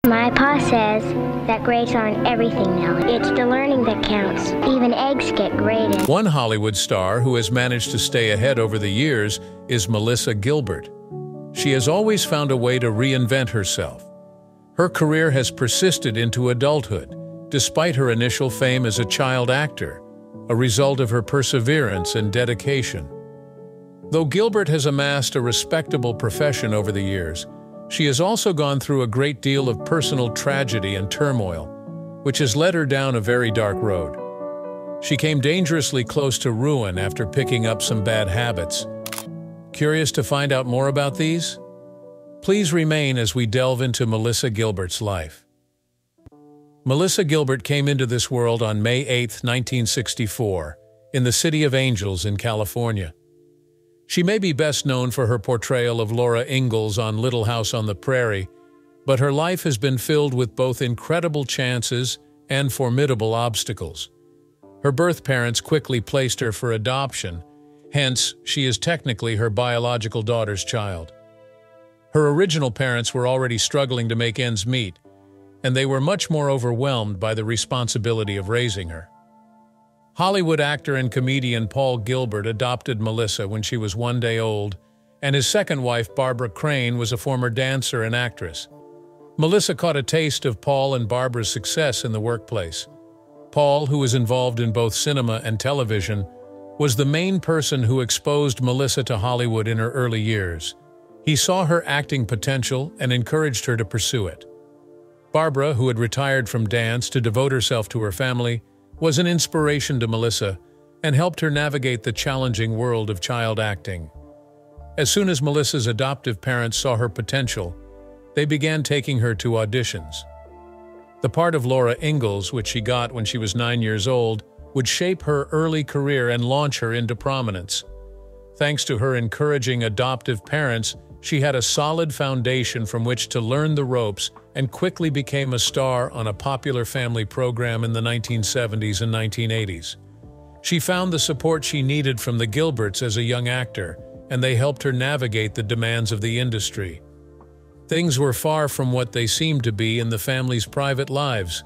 My pa says that grades aren't everything now. It's the learning that counts. Even eggs get graded. One Hollywood star who has managed to stay ahead over the years is Melissa Gilbert. She has always found a way to reinvent herself. Her career has persisted into adulthood, despite her initial fame as a child actor, a result of her perseverance and dedication. Though Gilbert has amassed a respectable profession over the years, she has also gone through a great deal of personal tragedy and turmoil, which has led her down a very dark road. She came dangerously close to ruin after picking up some bad habits. Curious to find out more about these? Please remain as we delve into Melissa Gilbert's life. Melissa Gilbert came into this world on May 8, 1964, in the City of Angels in California. She may be best known for her portrayal of Laura Ingalls on Little House on the Prairie, but her life has been filled with both incredible chances and formidable obstacles. Her birth parents quickly placed her for adoption, hence, she is technically her biological daughter's child. Her original parents were already struggling to make ends meet, and they were much more overwhelmed by the responsibility of raising her. Hollywood actor and comedian Paul Gilbert adopted Melissa when she was 1 day old, and his second wife, Barbara Crane, was a former dancer and actress. Melissa caught a taste of Paul and Barbara's success in the workplace. Paul, who was involved in both cinema and television, was the main person who exposed Melissa to Hollywood in her early years. He saw her acting potential and encouraged her to pursue it. Barbara, who had retired from dance to devote herself to her family, was an inspiration to Melissa and helped her navigate the challenging world of child acting. As soon as Melissa's adoptive parents saw her potential, they began taking her to auditions. The part of Laura Ingalls, which she got when she was 9 years old, would shape her early career and launch her into prominence. Thanks to her encouraging adoptive parents, she had a solid foundation from which to learn the ropes and quickly became a star on a popular family program in the 1970s and 1980s. She found the support she needed from the Gilberts as a young actor, and they helped her navigate the demands of the industry. Things were far from what they seemed to be in the family's private lives.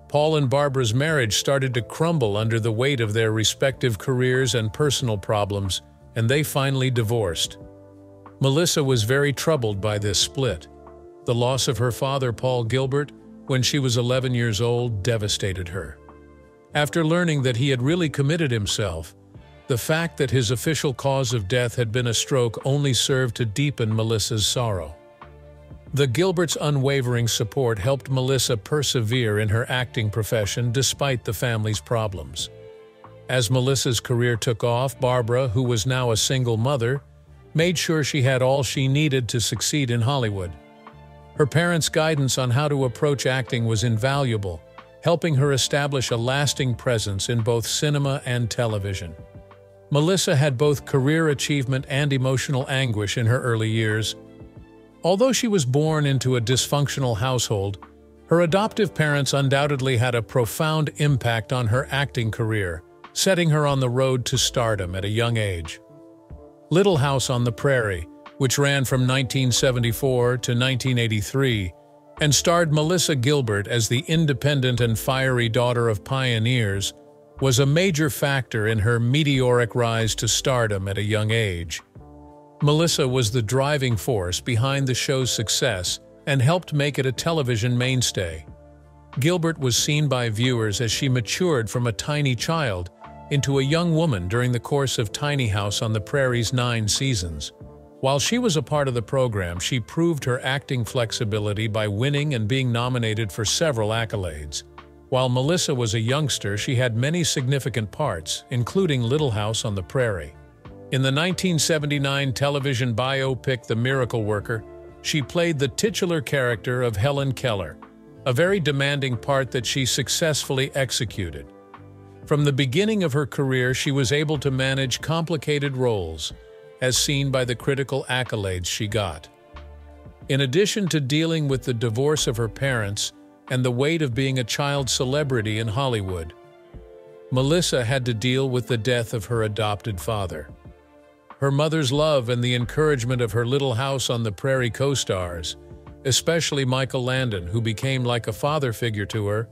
Paul and Barbara's marriage started to crumble under the weight of their respective careers and personal problems, and they finally divorced. Melissa was very troubled by this split. The loss of her father, Paul Gilbert, when she was 11 years old, devastated her. After learning that he had really committed himself, the fact that his official cause of death had been a stroke only served to deepen Melissa's sorrow. The Gilberts' unwavering support helped Melissa persevere in her acting profession despite the family's problems. As Melissa's career took off, Barbara, who was now a single mother, made sure she had all she needed to succeed in Hollywood. Her parents' guidance on how to approach acting was invaluable, helping her establish a lasting presence in both cinema and television. Melissa had both career achievement and emotional anguish in her early years. Although she was born into a dysfunctional household, her adoptive parents undoubtedly had a profound impact on her acting career, setting her on the road to stardom at a young age. Little House on the Prairie, which ran from 1974 to 1983, and starred Melissa Gilbert as the independent and fiery daughter of pioneers, was a major factor in her meteoric rise to stardom at a young age. Melissa was the driving force behind the show's success and helped make it a television mainstay. Gilbert was seen by viewers as she matured from a tiny child into a young woman during the course of Tiny House on the Prairie's 9 seasons. While she was a part of the program, she proved her acting flexibility by winning and being nominated for several accolades. While Melissa was a youngster, she had many significant parts, including Little House on the Prairie. In the 1979 television biopic The Miracle Worker, she played the titular character of Helen Keller, a very demanding part that she successfully executed. From the beginning of her career, she was able to manage complicated roles, as seen by the critical accolades she got. In addition to dealing with the divorce of her parents and the weight of being a child celebrity in Hollywood, Melissa had to deal with the death of her adopted father. Her mother's love and the encouragement of her Little House on the Prairie co-stars especially Michael Landon, who became like a father figure to her,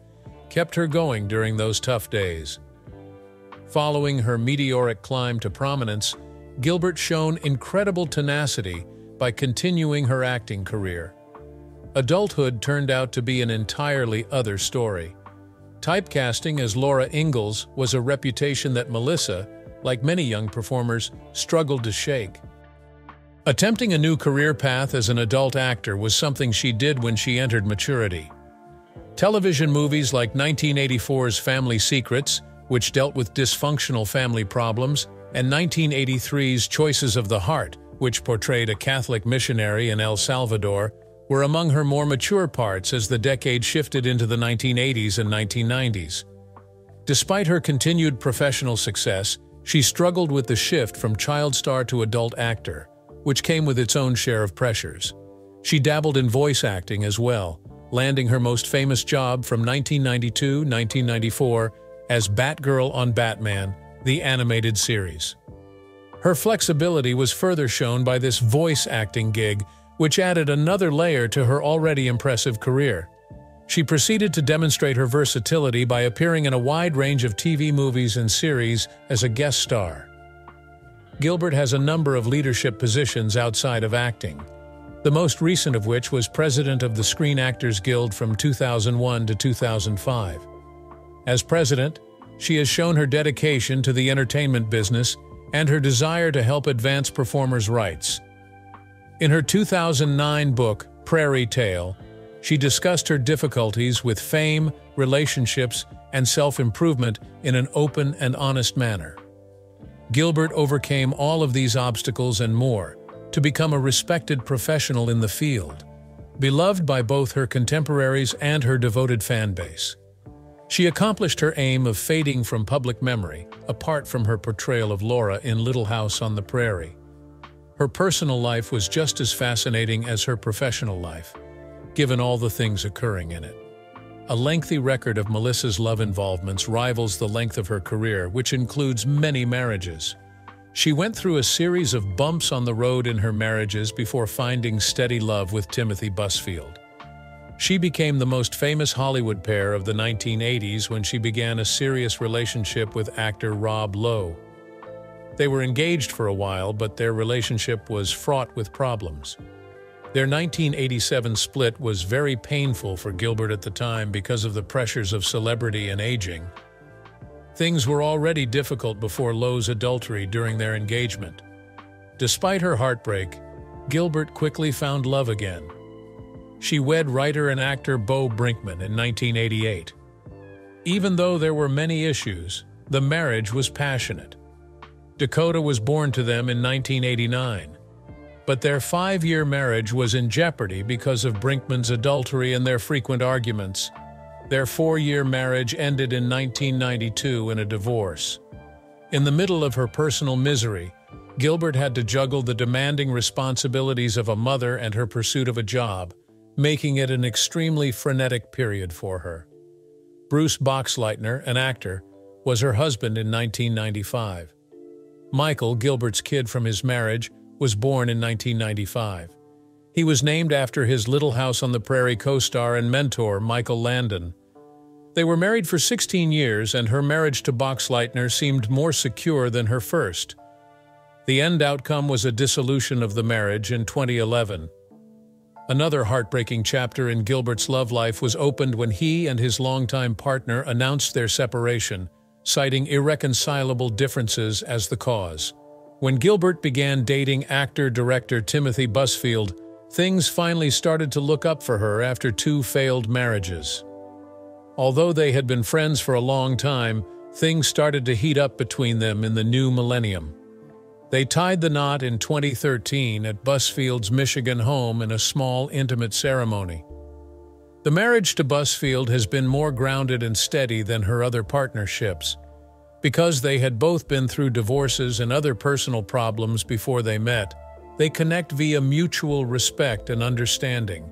kept her going during those tough days. Following her meteoric climb to prominence, Gilbert shown incredible tenacity by continuing her acting career. Adulthood turned out to be an entirely other story. Typecasting as Laura Ingalls was a reputation that Melissa, like many young performers, struggled to shake. Attempting a new career path as an adult actor was something she did when she entered maturity. Television movies like 1984's Family Secrets, which dealt with dysfunctional family problems, and 1983's Choices of the Heart, which portrayed a Catholic missionary in El Salvador, were among her more mature parts as the decade shifted into the 1980s and 1990s. Despite her continued professional success, she struggled with the shift from child star to adult actor, which came with its own share of pressures. She dabbled in voice acting as well, landing her most famous job from 1992-1994 as Batgirl on Batman, the animated series. Her flexibility was further shown by this voice acting gig, which added another layer to her already impressive career. She proceeded to demonstrate her versatility by appearing in a wide range of TV movies and series as a guest star. Gilbert has a number of leadership positions outside of acting, the most recent of which was president of the Screen Actors Guild from 2001 to 2005. As president, she has shown her dedication to the entertainment business and her desire to help advance performers' rights. In her 2009 book, Prairie Tale, she discussed her difficulties with fame, relationships, and self-improvement in an open and honest manner. Gilbert overcame all of these obstacles and more to become a respected professional in the field, beloved by both her contemporaries and her devoted fan base. She accomplished her aim of fading from public memory, apart from her portrayal of Laura in Little House on the Prairie. Her personal life was just as fascinating as her professional life, given all the things occurring in it. A lengthy record of Melissa's love involvements rivals the length of her career, which includes many marriages. She went through a series of bumps on the road in her marriages before finding steady love with Timothy Busfield. She became the most famous Hollywood pair of the 1980s when she began a serious relationship with actor Rob Lowe. They were engaged for a while, but their relationship was fraught with problems. Their 1987 split was very painful for Gilbert at the time because of the pressures of celebrity and aging. Things were already difficult before Lowe's adultery during their engagement. Despite her heartbreak, Gilbert quickly found love again. She wed writer and actor Bo Brinkman in 1988. Even though there were many issues, the marriage was passionate. Dakota was born to them in 1989. But their 5-year marriage was in jeopardy because of Brinkman's adultery and their frequent arguments. Their 4-year marriage ended in 1992 in a divorce. In the middle of her personal misery, Gilbert had to juggle the demanding responsibilities of a mother and her pursuit of a job, making it an extremely frenetic period for her. Bruce Boxleitner, an actor, was her husband in 1995. Michael, Gilbert's kid from his marriage, was born in 1995. He was named after his Little House on the Prairie co-star and mentor, Michael Landon. They were married for 16 years, and her marriage to Boxleitner seemed more secure than her first. The end outcome was a dissolution of the marriage in 2011. Another heartbreaking chapter in Gilbert's love life was opened when he and his longtime partner announced their separation, citing irreconcilable differences as the cause. When Gilbert began dating actor-director Timothy Busfield, things finally started to look up for her after 2 failed marriages. Although they had been friends for a long time, things started to heat up between them in the new millennium. They tied the knot in 2013 at Busfield's Michigan home in a small, intimate ceremony. The marriage to Busfield has been more grounded and steady than her other partnerships. Because they had both been through divorces and other personal problems before they met, they connect via mutual respect and understanding,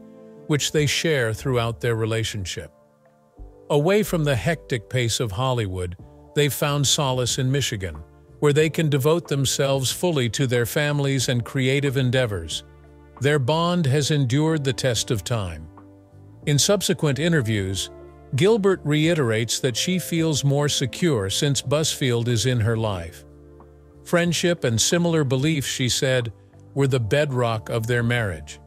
which they share throughout their relationship. Away from the hectic pace of Hollywood, they've found solace in Michigan, where they can devote themselves fully to their families and creative endeavors. Their bond has endured the test of time. In subsequent interviews, Gilbert reiterates that she feels more secure since Busfield is in her life. Friendship and similar beliefs, she said, were the bedrock of their marriage.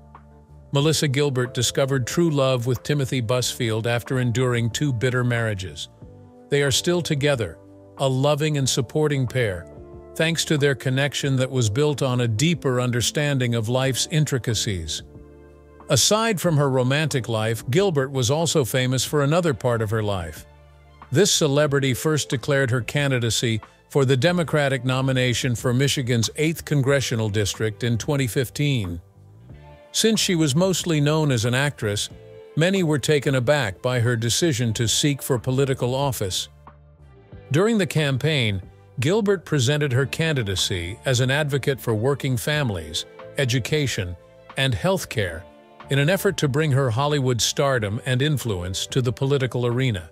Melissa Gilbert discovered true love with Timothy Busfield after enduring 2 bitter marriages. They are still together, a loving and supporting pair, thanks to their connection that was built on a deeper understanding of life's intricacies. Aside from her romantic life, Gilbert was also famous for another part of her life. This celebrity first declared her candidacy for the Democratic nomination for Michigan's 8th Congressional District in 2015. Since she was mostly known as an actress, many were taken aback by her decision to seek for political office. During the campaign, Gilbert presented her candidacy as an advocate for working families, education, and health care in an effort to bring her Hollywood stardom and influence to the political arena.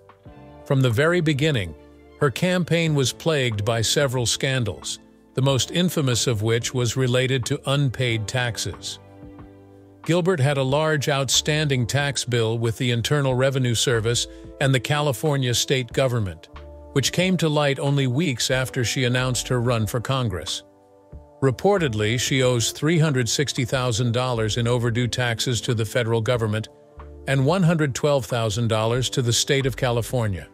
From the very beginning, her campaign was plagued by several scandals, the most infamous of which was related to unpaid taxes. Gilbert had a large outstanding tax bill with the Internal Revenue Service and the California state government, which came to light only weeks after she announced her run for Congress. Reportedly, she owes $360,000 in overdue taxes to the federal government and $112,000 to the state of California.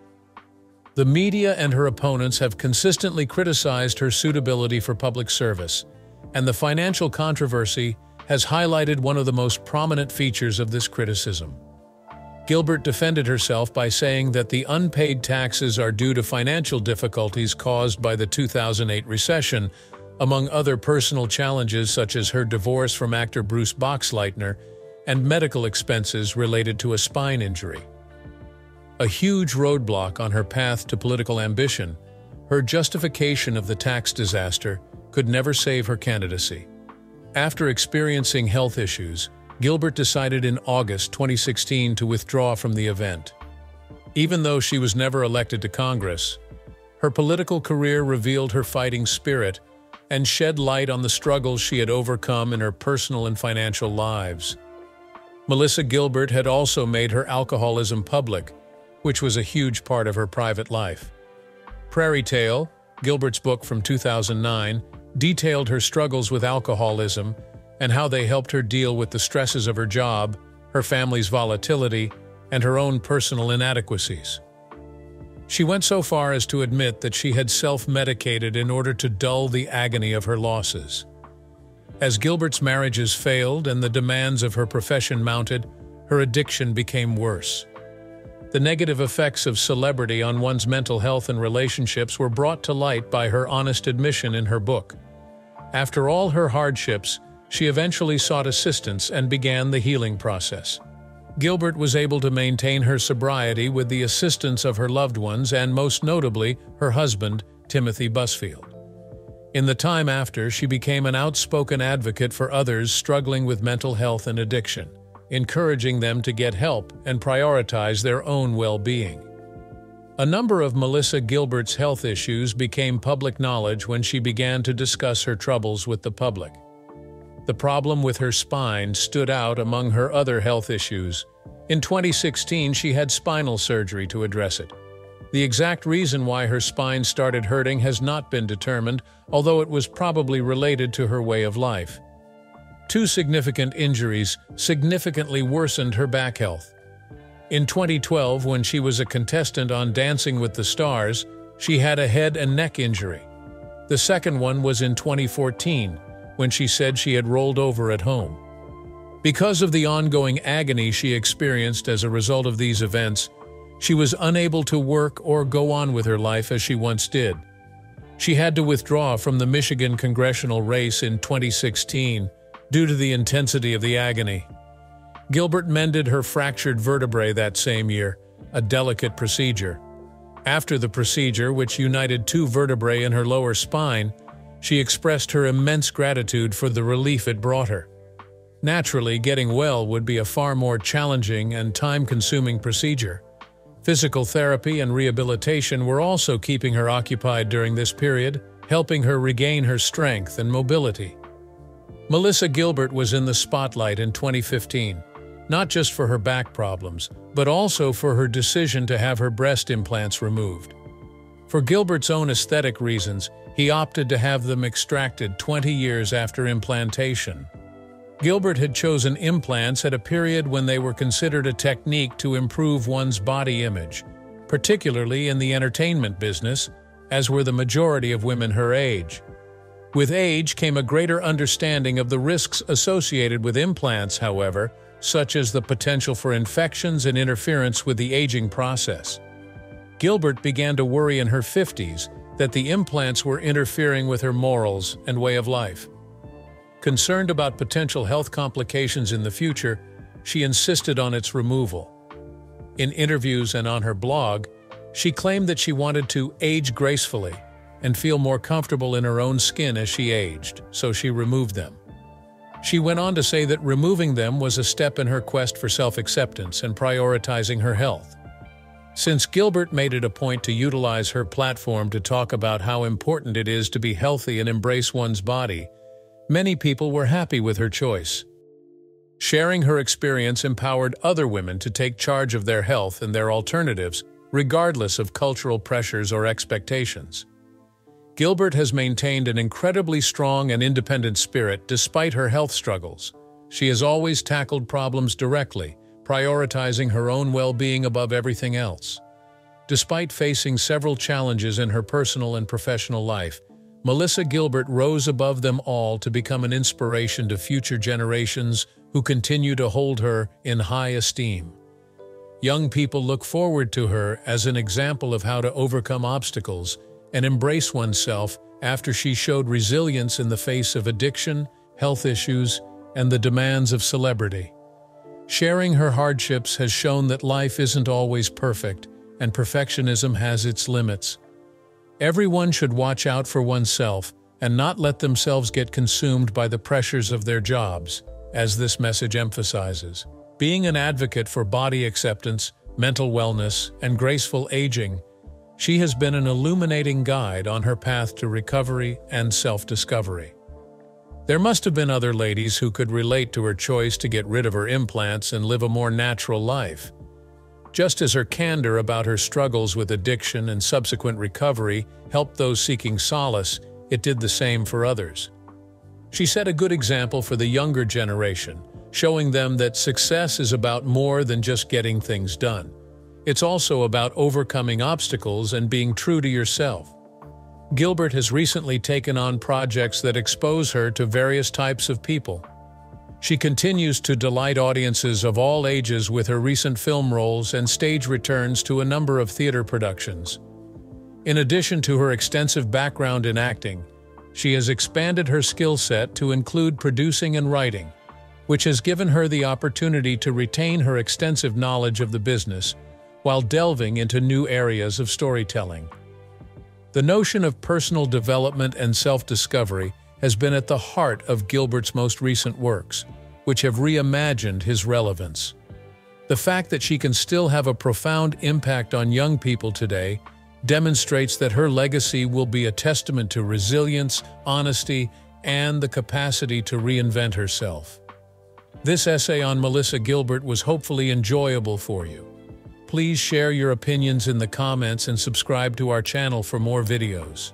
The media and her opponents have consistently criticized her suitability for public service, and the financial controversy has highlighted one of the most prominent features of this criticism. Gilbert defended herself by saying that the unpaid taxes are due to financial difficulties caused by the 2008 recession, among other personal challenges such as her divorce from actor Bruce Boxleitner and medical expenses related to a spine injury. A huge roadblock on her path to political ambition, her justification of the tax disaster could never save her candidacy. After experiencing health issues, Gilbert decided in August 2016 to withdraw from the event. Even though she was never elected to Congress, her political career revealed her fighting spirit and shed light on the struggles she had overcome in her personal and financial lives. Melissa Gilbert had also made her alcoholism public, which was a huge part of her private life. Prairie Tale, Gilbert's book from 2009, detailed her struggles with alcoholism and how they helped her deal with the stresses of her job, her family's volatility, and her own personal inadequacies. She went so far as to admit that she had self-medicated in order to dull the agony of her losses. As Gilbert's marriages failed and the demands of her profession mounted, her addiction became worse. The negative effects of celebrity on one's mental health and relationships were brought to light by her honest admission in her book. After all her hardships, she eventually sought assistance and began the healing process. Gilbert was able to maintain her sobriety with the assistance of her loved ones and, most notably, her husband, Timothy Busfield. In the time after, she became an outspoken advocate for others struggling with mental health and addiction, encouraging them to get help and prioritize their own well-being. A number of Melissa Gilbert's health issues became public knowledge when she began to discuss her troubles with the public. The problem with her spine stood out among her other health issues. In 2016, she had spinal surgery to address it. The exact reason why her spine started hurting has not been determined, although it was probably related to her way of life. 2 significant injuries significantly worsened her back health. In 2012, when she was a contestant on Dancing with the Stars, she had a head and neck injury. The second one was in 2014, when she said she had rolled over at home. Because of the ongoing agony she experienced as a result of these events, she was unable to work or go on with her life as she once did. She had to withdraw from the Michigan congressional race in 2016 due to the intensity of the agony. Gilbert mended her fractured vertebrae that same year, a delicate procedure. After the procedure, which united 2 vertebrae in her lower spine, she expressed her immense gratitude for the relief it brought her. Naturally, getting well would be a far more challenging and time-consuming procedure. Physical therapy and rehabilitation were also keeping her occupied during this period, helping her regain her strength and mobility. Melissa Gilbert was in the spotlight in 2015, not just for her back problems, but also for her decision to have her breast implants removed. For Gilbert's own aesthetic reasons, he opted to have them extracted 20 years after implantation. Gilbert had chosen implants at a period when they were considered a technique to improve one's body image, particularly in the entertainment business, as were the majority of women her age. With age came a greater understanding of the risks associated with implants, however, such as the potential for infections and interference with the aging process. Gilbert began to worry in her 50s that the implants were interfering with her morals and way of life. Concerned about potential health complications in the future, she insisted on its removal. In interviews and on her blog, she claimed that she wanted to age gracefully and feel more comfortable in her own skin as she aged, so she removed them. She went on to say that removing them was a step in her quest for self-acceptance and prioritizing her health. Since Gilbert made it a point to utilize her platform to talk about how important it is to be healthy and embrace one's body, many people were happy with her choice. Sharing her experience empowered other women to take charge of their health and their alternatives, regardless of cultural pressures or expectations. Gilbert has maintained an incredibly strong and independent spirit despite her health struggles. She has always tackled problems directly, prioritizing her own well-being above everything else. Despite facing several challenges in her personal and professional life, Melissa Gilbert rose above them all to become an inspiration to future generations who continue to hold her in high esteem. Young people look forward to her as an example of how to overcome obstacles and embrace oneself after she showed resilience in the face of addiction, health issues, and the demands of celebrity. Sharing her hardships has shown that life isn't always perfect, and perfectionism has its limits. Everyone should watch out for oneself and not let themselves get consumed by the pressures of their jobs, as this message emphasizes. Being an advocate for body acceptance, mental wellness, and graceful aging, she has been an illuminating guide on her path to recovery and self-discovery. There must have been other ladies who could relate to her choice to get rid of her implants and live a more natural life. Just as her candor about her struggles with addiction and subsequent recovery helped those seeking solace, it did the same for others. She set a good example for the younger generation, showing them that success is about more than just getting things done. It's also about overcoming obstacles and being true to yourself. Gilbert has recently taken on projects that expose her to various types of people. She continues to delight audiences of all ages with her recent film roles and stage returns to a number of theater productions. In addition to her extensive background in acting, she has expanded her skill set to include producing and writing, which has given her the opportunity to retain her extensive knowledge of the business while delving into new areas of storytelling. The notion of personal development and self-discovery has been at the heart of Gilbert's most recent works, which have reimagined his relevance. The fact that she can still have a profound impact on young people today demonstrates that her legacy will be a testament to resilience, honesty, and the capacity to reinvent herself. This essay on Melissa Gilbert was hopefully enjoyable for you. Please share your opinions in the comments and subscribe to our channel for more videos.